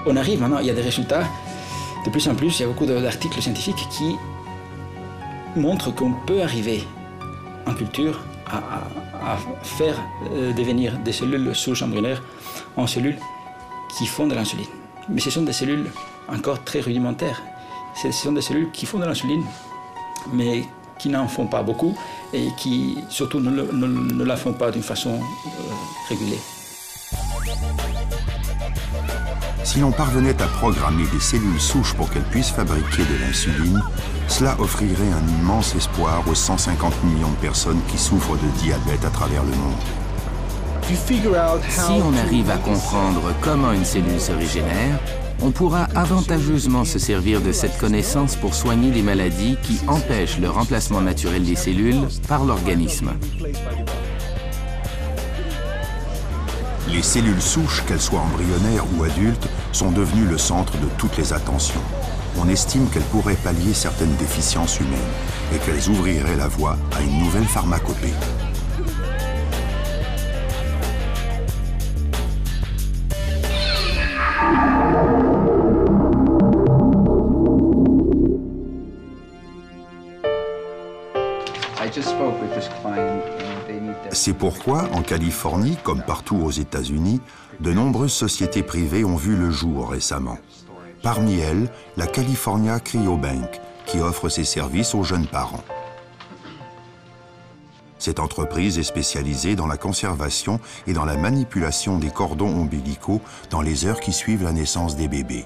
On arrive maintenant, il y a des résultats. De plus en plus, il y a beaucoup d'articles scientifiques qui montrent qu'on peut arriver en culture à faire devenir des cellules souches embryonnaires en cellules qui font de l'insuline. Mais ce sont des cellules encore très rudimentaires. Ce sont des cellules qui font de l'insuline, mais qui n'en font pas beaucoup et qui surtout ne la font pas d'une façon régulée. Si l'on parvenait à programmer des cellules souches pour qu'elles puissent fabriquer de l'insuline, cela offrirait un immense espoir aux 150 millions de personnes qui souffrent de diabète à travers le monde. Si on arrive à comprendre comment une cellule se régénère, on pourra avantageusement se servir de cette connaissance pour soigner les maladies qui empêchent le remplacement naturel des cellules par l'organisme. Les cellules souches, qu'elles soient embryonnaires ou adultes, sont devenues le centre de toutes les attentions. On estime qu'elles pourraient pallier certaines déficiences humaines et qu'elles ouvriraient la voie à une nouvelle pharmacopée. C'est pourquoi, en Californie, comme partout aux États-Unis, de nombreuses sociétés privées ont vu le jour récemment. Parmi elles, la California Cryobank, qui offre ses services aux jeunes parents. Cette entreprise est spécialisée dans la conservation et dans la manipulation des cordons ombilicaux dans les heures qui suivent la naissance des bébés.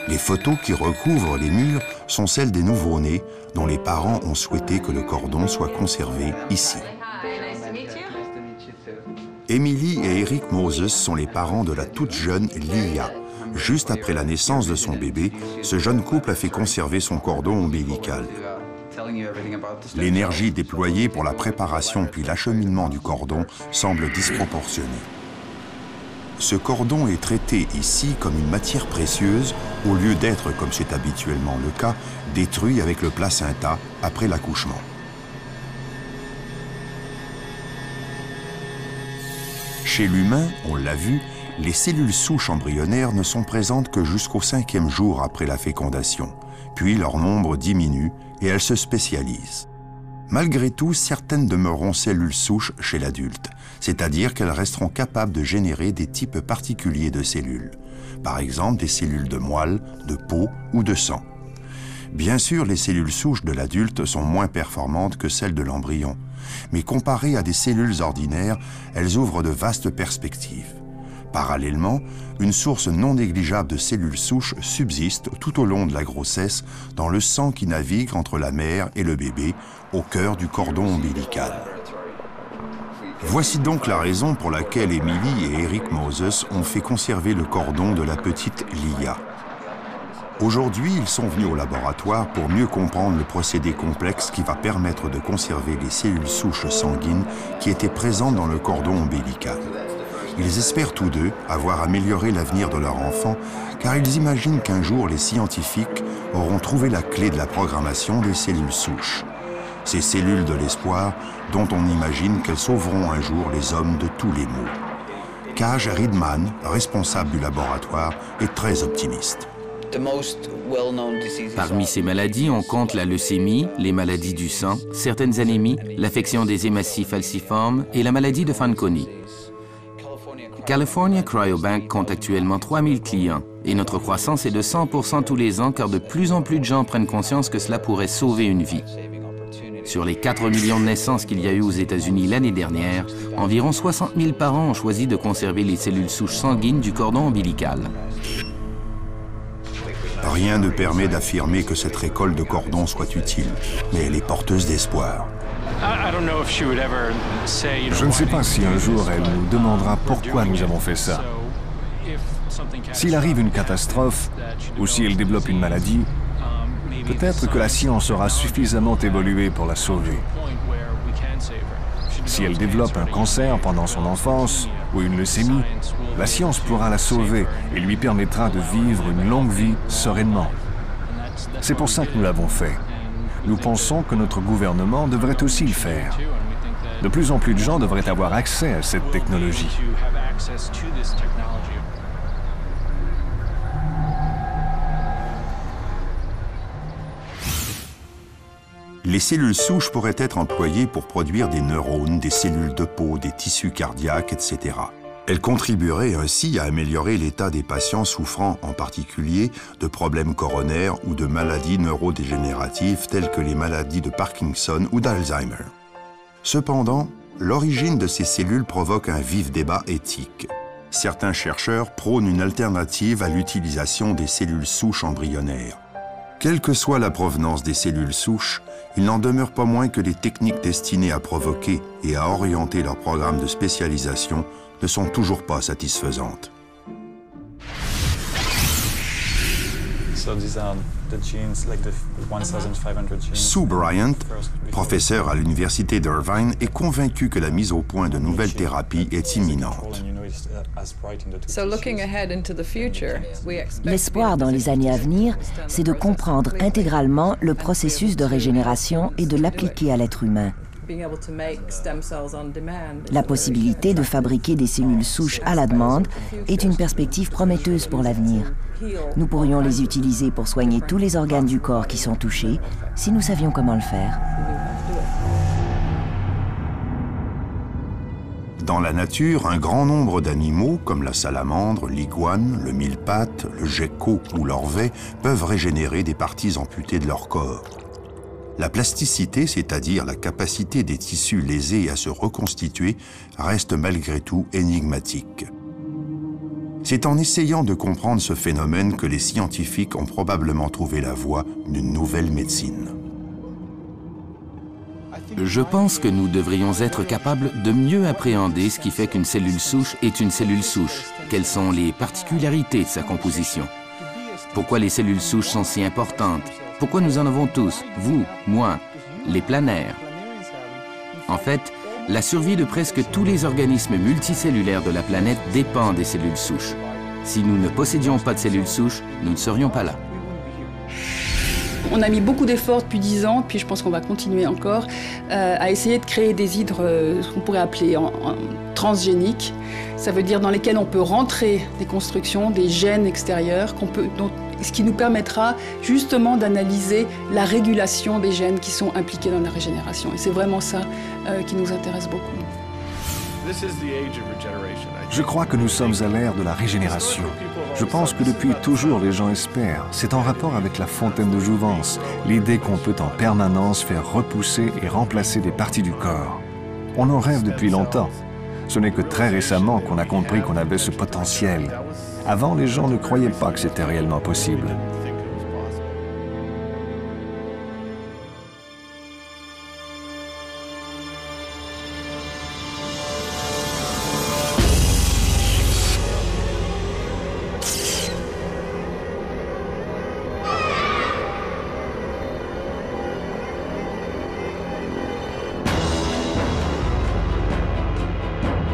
Les photos qui recouvrent les murs sont celles des nouveau-nés dont les parents ont souhaité que le cordon soit conservé ici. Emily et Eric Moses sont les parents de la toute jeune Lia. Juste après la naissance de son bébé, ce jeune couple a fait conserver son cordon ombilical. L'énergie déployée pour la préparation puis l'acheminement du cordon semble disproportionnée. Ce cordon est traité ici comme une matière précieuse au lieu d'être, comme c'est habituellement le cas, détruit avec le placenta après l'accouchement. Chez l'humain, on l'a vu, les cellules souches embryonnaires ne sont présentes que jusqu'au 5e jour après la fécondation, puis leur nombre diminue et elles se spécialisent. Malgré tout, certaines demeureront cellules souches chez l'adulte, c'est-à-dire qu'elles resteront capables de générer des types particuliers de cellules, par exemple des cellules de moelle, de peau ou de sang. Bien sûr, les cellules souches de l'adulte sont moins performantes que celles de l'embryon, mais comparées à des cellules ordinaires, elles ouvrent de vastes perspectives. Parallèlement, une source non négligeable de cellules souches subsiste tout au long de la grossesse dans le sang qui navigue entre la mère et le bébé, au cœur du cordon ombilical. Voici donc la raison pour laquelle Emily et Eric Moses ont fait conserver le cordon de la petite Lia. Aujourd'hui, ils sont venus au laboratoire pour mieux comprendre le procédé complexe qui va permettre de conserver les cellules souches sanguines qui étaient présentes dans le cordon ombilical. Ils espèrent tous deux avoir amélioré l'avenir de leur enfant, car ils imaginent qu'un jour les scientifiques auront trouvé la clé de la programmation des cellules souches. Ces cellules de l'espoir dont on imagine qu'elles sauveront un jour les hommes de tous les maux. Kaj Riedman, responsable du laboratoire, est très optimiste. Parmi ces maladies, on compte la leucémie, les maladies du sang, certaines anémies, l'affection des hématies falciformes et la maladie de Fanconi. California Cryobank compte actuellement 3000 clients et notre croissance est de 100% tous les ans car de plus en plus de gens prennent conscience que cela pourrait sauver une vie. Sur les 4 millions de naissances qu'il y a eu aux États-Unis l'année dernière, environ 60 000 parents ont choisi de conserver les cellules souches sanguines du cordon ombilical. Rien ne permet d'affirmer que cette récolte de cordons soit utile, mais elle est porteuse d'espoir. Je ne sais pas si un jour elle nous demandera pourquoi nous avons fait ça. S'il arrive une catastrophe ou si elle développe une maladie, peut-être que la science aura suffisamment évolué pour la sauver. Si elle développe un cancer pendant son enfance ou une leucémie, la science pourra la sauver et lui permettra de vivre une longue vie sereinement. C'est pour ça que nous l'avons fait. Nous pensons que notre gouvernement devrait aussi le faire. De plus en plus de gens devraient avoir accès à cette technologie. Les cellules souches pourraient être employées pour produire des neurones, des cellules de peau, des tissus cardiaques, etc. Elles contribueraient ainsi à améliorer l'état des patients souffrant en particulier de problèmes coronaires ou de maladies neurodégénératives telles que les maladies de Parkinson ou d'Alzheimer. Cependant, l'origine de ces cellules provoque un vif débat éthique. Certains chercheurs prônent une alternative à l'utilisation des cellules souches embryonnaires. Quelle que soit la provenance des cellules souches, il n'en demeure pas moins que les techniques destinées à provoquer et à orienter leur programme de spécialisation ne sont toujours pas satisfaisantes. Sue Bryant, professeure à l'université d'Irvine, est convaincue que la mise au point de nouvelles thérapies est imminente. L'espoir dans les années à venir, c'est de comprendre intégralement le processus de régénération et de l'appliquer à l'être humain. La possibilité de fabriquer des cellules souches à la demande est une perspective prometteuse pour l'avenir. Nous pourrions les utiliser pour soigner tous les organes du corps qui sont touchés, si nous savions comment le faire. Dans la nature, un grand nombre d'animaux, comme la salamandre, l'iguane, le mille-pattes, le gecko ou l'orvet, peuvent régénérer des parties amputées de leur corps. La plasticité, c'est-à-dire la capacité des tissus lésés à se reconstituer, reste malgré tout énigmatique. C'est en essayant de comprendre ce phénomène que les scientifiques ont probablement trouvé la voie d'une nouvelle médecine. Je pense que nous devrions être capables de mieux appréhender ce qui fait qu'une cellule souche est une cellule souche. Quelles sont les particularités de sa composition? Pourquoi les cellules souches sont si importantes? Pourquoi nous en avons tous, vous, moi, les planaires? En fait, la survie de presque tous les organismes multicellulaires de la planète dépend des cellules souches. Si nous ne possédions pas de cellules souches, nous ne serions pas là. On a mis beaucoup d'efforts depuis 10 ans, puis je pense qu'on va continuer encore, à essayer de créer des hydres, ce qu'on pourrait appeler transgéniques. Ça veut dire dans lesquels on peut rentrer des constructions, des gènes extérieurs, ce qui nous permettra justement d'analyser la régulation des gènes qui sont impliqués dans la régénération. Et c'est vraiment ça qui nous intéresse beaucoup. Je crois que nous sommes à l'ère de la régénération. Je pense que depuis toujours les gens espèrent. C'est en rapport avec la fontaine de jouvence, l'idée qu'on peut en permanence faire repousser et remplacer des parties du corps. On en rêve depuis longtemps. Ce n'est que très récemment qu'on a compris qu'on avait ce potentiel. Avant, les gens ne croyaient pas que c'était réellement possible.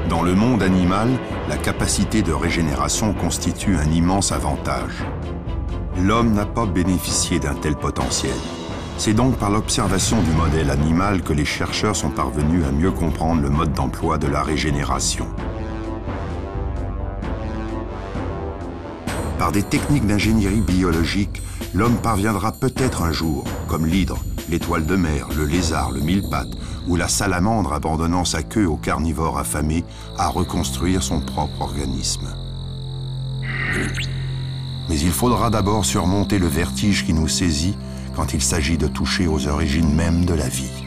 Dans le monde animal, la capacité de régénération constitue un immense avantage. L'homme n'a pas bénéficié d'un tel potentiel. C'est donc par l'observation du modèle animal que les chercheurs sont parvenus à mieux comprendre le mode d'emploi de la régénération. Par des techniques d'ingénierie biologique, l'homme parviendra peut-être un jour, comme l'hydre, l'étoile de mer, le lézard, le mille-pattes, ou la salamandre abandonnant sa queue aux carnivores affamés, à reconstruire son propre organisme. Mais il faudra d'abord surmonter le vertige qui nous saisit quand il s'agit de toucher aux origines mêmes de la vie.